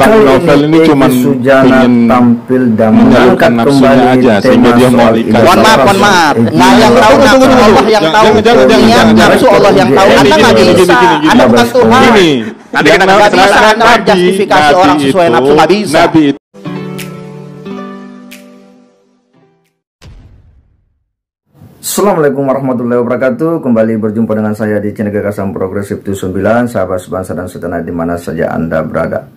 Bang Novel ini cuma ingin tampil dan menyalurkan nafsunya aja sehingga dia mau nikah. Mohon maaf. Nggak yang tahu nafsu Allah yang tahu. Jangan nafsu Allah yang tahu. Anda nggak bisa. Anda bukan Tuhan. Anda nggak bisa Anda justifikasi orang sesuai nafsu, nggak bisa. Nabi itu Assalamualaikum warahmatullahi wabarakatuh. Kembali berjumpa dengan saya di channel Gagasan Progresif 79, sahabat sebangsa dan setanah di mana saja Anda berada.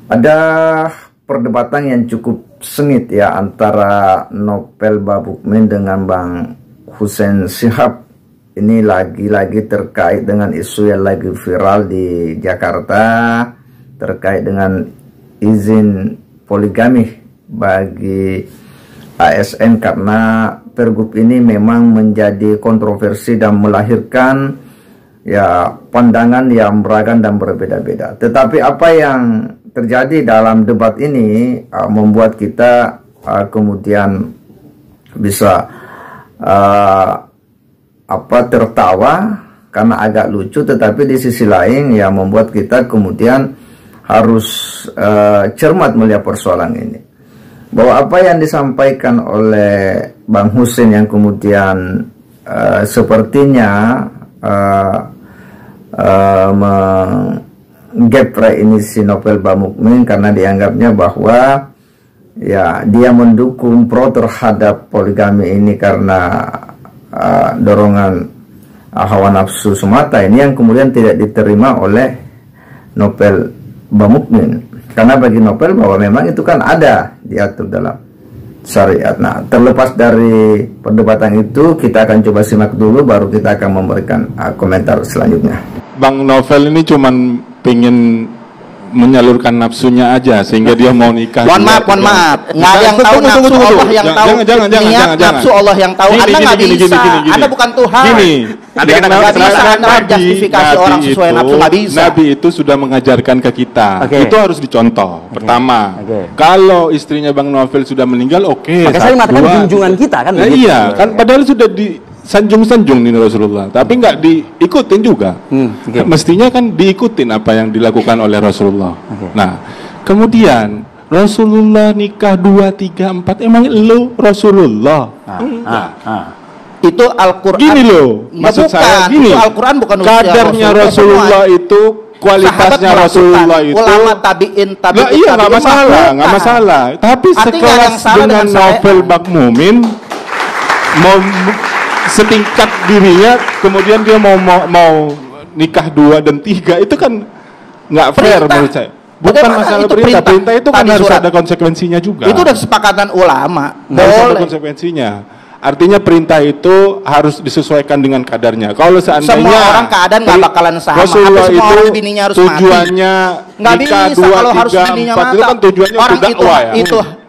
Ada perdebatan yang cukup sengit ya antara Novel Bamukmin dengan Bang Hussein Shihab. Ini lagi-lagi terkait dengan isu yang lagi viral di Jakarta terkait dengan izin poligami bagi ASN, karena pergub ini memang menjadi kontroversi dan melahirkan ya pandangan yang beragam dan berbeda-beda. Tetapi apa yang terjadi dalam debat ini membuat kita kemudian bisa tertawa karena agak lucu, tetapi di sisi lain ya membuat kita kemudian harus cermat melihat persoalan ini. Bahwa apa yang disampaikan oleh Bang Hussein yang kemudian sepertinya menggepre ini si Novel Bamukmin karena dianggapnya bahwa ya dia mendukung pro terhadap poligami ini karena dorongan hawa nafsu semata, ini yang kemudian tidak diterima oleh Novel Bamukmin. Karena bagi Novel bahwa memang itu kan ada diatur dalam syariat. Nah, terlepas dari perdebatan itu, kita akan coba simak dulu, baru kita akan memberikan komentar selanjutnya. Bang Novel ini cuman pengen menyalurkan nafsunya aja sehingga dia mau nikah. Mohon maaf. Nggak yang tahu nafsu Allah yang tahu. Jangan. Nafsu Allah yang tahu. Anda nggak bisa. Anda bukan Tuhan. Anda nggak bisa. Anda justifikasi orang sesuai nafsu, nggak bisa. Nabi itu sudah mengajarkan ke kita. Itu harus dicontoh. Pertama, kalau istrinya Bang Novel sudah meninggal, maka saya mengatakan junjungan kita kan. Iya, kan padahal sudah di sanjung-sanjung nih Rasulullah, tapi nggak diikutin juga. Mestinya kan diikutin apa yang dilakukan oleh Rasulullah. Nah, kemudian Rasulullah nikah 2, 3, 4, emang lu Rasulullah? Itu Al-Quran. Gini loh, maksud saya gini. Itu Al-Quran bukan kadarnya Rasulullah itu, kualitasnya Rasulullah itu. Ulama tabiin. Iya, nggak masalah. Tapi sekelas dengan Novel Bamukmin mau setingkat dirinya, kemudian dia mau nikah 2 dan 3, itu kan nggak fair menurut saya. Bukan masalah perintah itu kan harus ada konsekuensinya juga. Itu udah kesepakatan ulama. Harus ada konsekuensinya. Artinya perintah itu harus disesuaikan dengan kadarnya. Kalau seandainya semua orang keadaan nggak bakalan sama. Rasulullah semua itu orang bininya harus tujuannya nggak nikah bisa 2, kalau harus 3, bininya 4 itu kan tujuannya orang dakwah ya.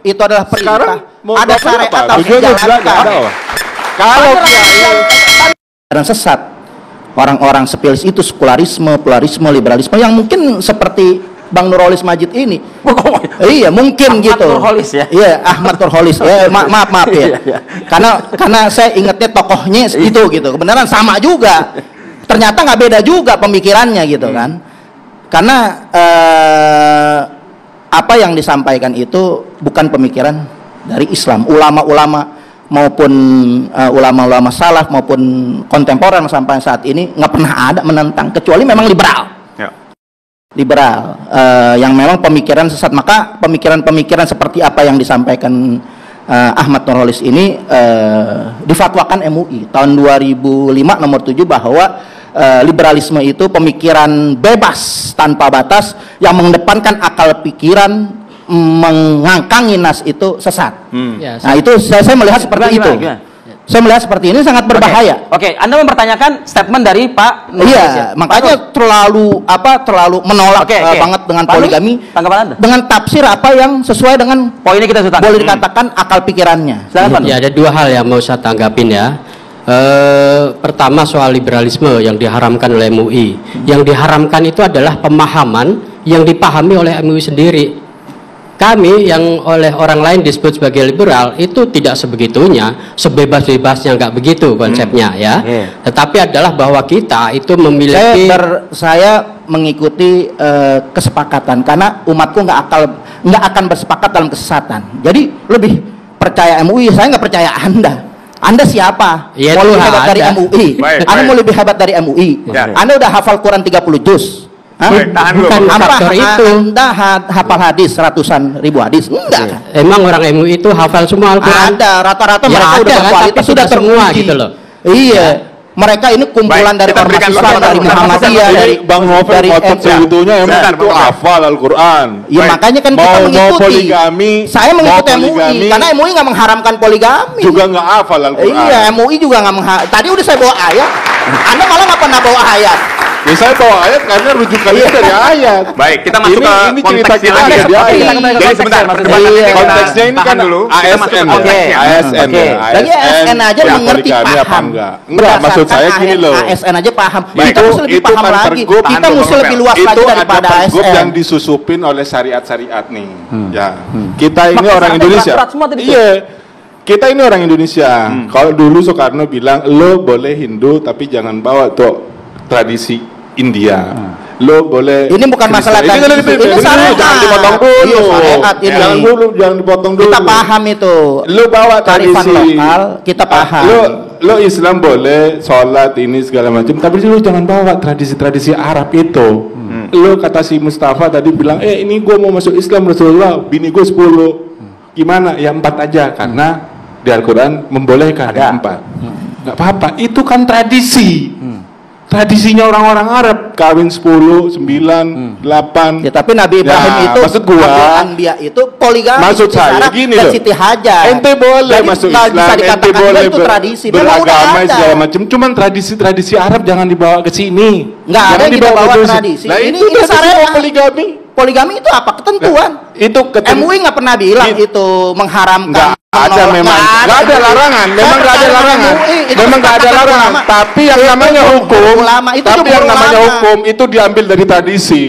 Itu adalah perintah. Sekarang mau ada syariat atau tujuannya dijalankan. Kalau dan sesat orang-orang spesialis itu sekularisme, pluralisme, liberalisme yang mungkin seperti Bang Nurholis Majid ini. Iya, mungkin Ahmad gitu. Nurholis ya. Iya, Ahmad Nurholis. Maaf ya. Karena saya ingatnya tokohnya itu gitu. Kebenaran sama juga. Ternyata nggak beda juga pemikirannya gitu kan. Karena apa yang disampaikan itu bukan pemikiran dari Islam. Ulama-ulama maupun ulama-ulama salaf maupun kontemporer sampai saat ini nggak pernah ada menentang, kecuali memang liberal. Liberal yang memang pemikiran sesat. Maka pemikiran-pemikiran seperti apa yang disampaikan Ahmad Nurholis ini difatwakan MUI tahun 2005 nomor 7 bahwa liberalisme itu pemikiran bebas tanpa batas yang mengedepankan akal pikiran, mengangkangi nas itu sesat. Nah itu saya melihat seperti itu. Saya melihat seperti ini sangat berbahaya. Oke, Anda mempertanyakan statement dari Pak Nurholis. Iya, makanya terlalu menolak banget dengan poligami. Tanggapan Anda? Dengan tafsir apa yang sesuai dengan poinnya kita sudah boleh dikatakan akal pikirannya. Silakan, ya, ada 2 hal yang mau saya tanggapin ya. Pertama soal liberalisme yang diharamkan oleh MUI. Yang diharamkan itu adalah pemahaman yang dipahami oleh MUI sendiri. Kami yang oleh orang lain disebut sebagai liberal itu tidak sebegitunya, sebebas-bebasnya, nggak begitu konsepnya ya. Tetapi adalah bahwa kita itu memiliki saya mengikuti kesepakatan, karena umatku nggak akan bersepakat dalam kesesatan. Jadi lebih percaya MUI, saya nggak percaya Anda. Anda siapa? Ya, mau lebih hebat dari MUI? Anda mau lebih hebat dari MUI? Ya. Anda udah hafal Quran 30 juz? Tahan dulu. Bukan faktor itu. Anda hafal hadis ratusan ribu hadis? Enggak. Emang orang MUI itu hafal semua Al-Quran? Ada, rata-rata Ya mereka ada, udah kan, berkualitas, tapi sudah semua teruji. gitu loh. Iya. Mereka ini kumpulan Baik, dari kita ormas berikan Islam, waktu, dari Ustaz. Muhammadiyah, Ustaz, dari Bang Novel dari ngotot MUI. segitunya emang Sebentar, itu Bang Novel. hafal Al-Quran. Ya Baik. makanya kan kita Mau mengikuti. poligami, Saya mengikuti mau MUI poligami, karena MUI nggak mengharamkan poligami. juga nggak hafal Al-Quran. Iya, MUI juga nggak Tadi udah saya bawa ayat. Anda malah nggak pernah bawa ayat. Ya saya bawa ayat karena rujukannya dari ayat. Baik, kita masuk ke ini cerita konteksnya kita lagi ya. dari ayat. Kita kembali ke Jadi konteks sebentar, ya, maksudnya. perdebatan ini kita Konteksnya ini tahan kan dulu. Kita masuk ASN, ke ya. konteksnya. ASN, Oke. ya. Lagi ASN aja ya, mengerti poligami apa paham. enggak? Enggak, maksud saya gini loh. ASN aja paham. Baik. Kita mesti lebih Itu paham kan lagi. pergub. Kita Tahan mesti dulu, lebih Bang luas Itu lagi ada daripada pergub ASN. yang disusupin oleh syariat-syariat nih. Ya. Kita ini Pakai orang sampai Indonesia. berat-berat semua tadi tuh. Iya. Kita ini orang Indonesia. Kalau dulu Soekarno bilang, lo boleh Hindu tapi jangan bawa tuh tradisi India. Lo boleh. Ini bukan masalah Kristen. tradisi. Ini syariat. Jangan dipotong dulu. Iya, syariat ini. Jangan dipotong dulu. Kita paham itu. Lo bawa Kearifan tradisi lokal, kita paham. Lo Islam boleh sholat ini segala macam, tapi lo jangan bawa tradisi-tradisi Arab itu. Lo kata si Mustafa tadi bilang, ini gue mau masuk Islam Rasulullah, bini gue 10. Gimana? Ya 4 aja, karena di Al-Quran membolehkan Ada. 4. Nggak apa-apa, itu kan tradisi. Tradisinya orang-orang Arab, kawin 10, 9, 8. Ya, tapi Nabi Ibrahim Ya, itu, maksud gua, Nabi Anbiya itu poligami. maksud Siti saya Sarah gini dan loh. Siti Hajar. Ente boleh Jadi masuk nggak Islam, bisa ente dikatakan boleh itu tradisi. Memang udah beragama ada. segala macam. Cuman tradisi-tradisi Arab jangan dibawa ke sini. Nggak ada yang kita dibawa bawa ke sini. tradisi. Nah, Ini itu tradisi syariat. poligami. Poligami itu apa? Ketentuan. Itu MUI nggak pernah bilang itu mengharamkan. Nggak ada memang. Nggak ada larangan. Memang nggak ada larangan. Memang nggak ada larangan. Tapi yang namanya hukum, tapi yang namanya hukum itu diambil dari tradisi.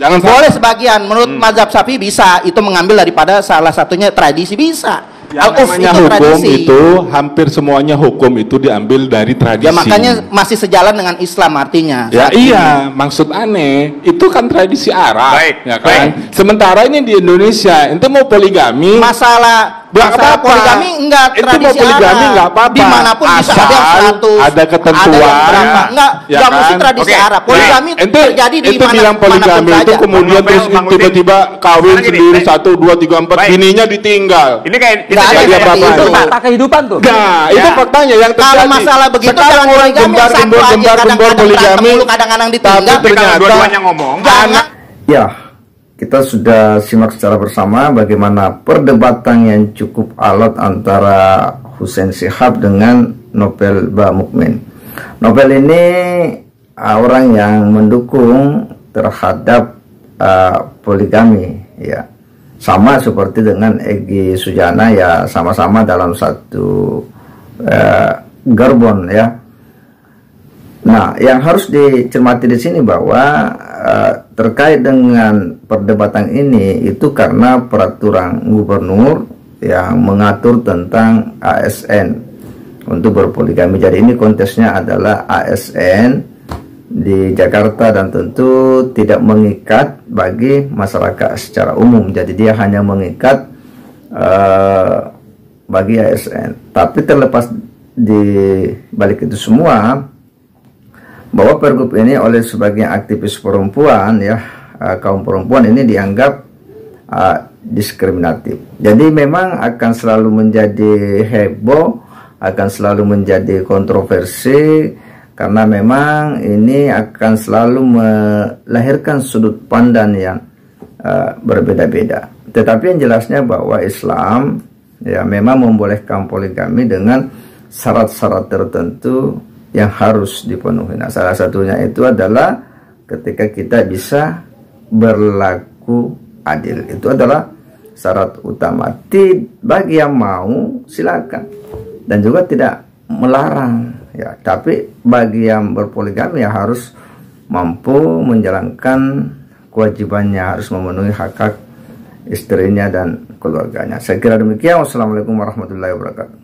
Jangan Boleh sebagian. Menurut mazhab Syafi'i bisa itu mengambil daripada salah satunya tradisi bisa. Yang Al-Uf namanya itu hukum tradisi. itu hampir semuanya hukum itu diambil dari tradisi. Ya makanya masih sejalan dengan Islam artinya. Ya iya, maksud aneh itu kan tradisi Arab, Baik, ya kan. Sementara ini di Indonesia, ente mau poligami, Masalah apa-apa. poligami enggak Itu tradisi mau poligami Arab. enggak apa-apa. Dimanapun bisa ada yang Asal 100, ada ketentuan. ada yang berapa. Enggak, Ya enggak mesti kan? tradisi Oke. Arab. Poligami ente terjadi di ente bilang poligami itu saja. kemudian Bang Novel, terus Bang Udin. tiba-tiba kawin Sekarang gini, sendiri baik. 1, 2, 3, 4, Baik. bininya ditinggal. Ini kayak Nggak ada jadi seperti apa-apa. itu. Fakta kehidupan tuh. Nah, Ya. itu faktanya yang terjadi. Kalau masalah begitu sekarang jangan orang poligami, gembar-gembor satu aja, gembar-gembor kadang-kadang poligami, berantem mulu, kadang-kadang ditinggal. tapi Tapi kalau ternyata dua-duanya ngomong, Jangan. Ya, kita sudah simak secara bersama bagaimana perdebatan yang cukup alot antara Hussein Shihab dengan Novel Bamukmin. Novel ini orang yang mendukung terhadap poligami, ya, sama seperti dengan Egy Sujana, ya sama-sama dalam satu gerbong, ya. Nah, yang harus dicermati di sini bahwa terkait dengan perdebatan ini itu karena peraturan gubernur yang mengatur tentang ASN untuk berpoligami. Jadi ini konteksnya adalah ASN di Jakarta dan tentu tidak mengikat bagi masyarakat secara umum. Jadi dia hanya mengikat bagi ASN. Tapi terlepas di balik itu semua, bahwa pergub ini oleh sebagian aktivis perempuan, ya, kaum perempuan ini dianggap diskriminatif. Jadi memang akan selalu menjadi heboh, akan selalu menjadi kontroversi, karena memang ini akan selalu melahirkan sudut pandang yang berbeda-beda. Tetapi yang jelasnya bahwa Islam, ya, memang membolehkan poligami dengan syarat-syarat tertentu yang harus dipenuhi. Nah, salah satunya itu adalah ketika kita bisa berlaku adil. Itu adalah syarat utama. Bagi yang mau silakan, dan juga tidak melarang, ya. Tapi bagi yang berpoligami ya harus mampu menjalankan kewajibannya, harus memenuhi hak-hak istrinya dan keluarganya. Saya kira demikian. Wassalamualaikum warahmatullahi wabarakatuh.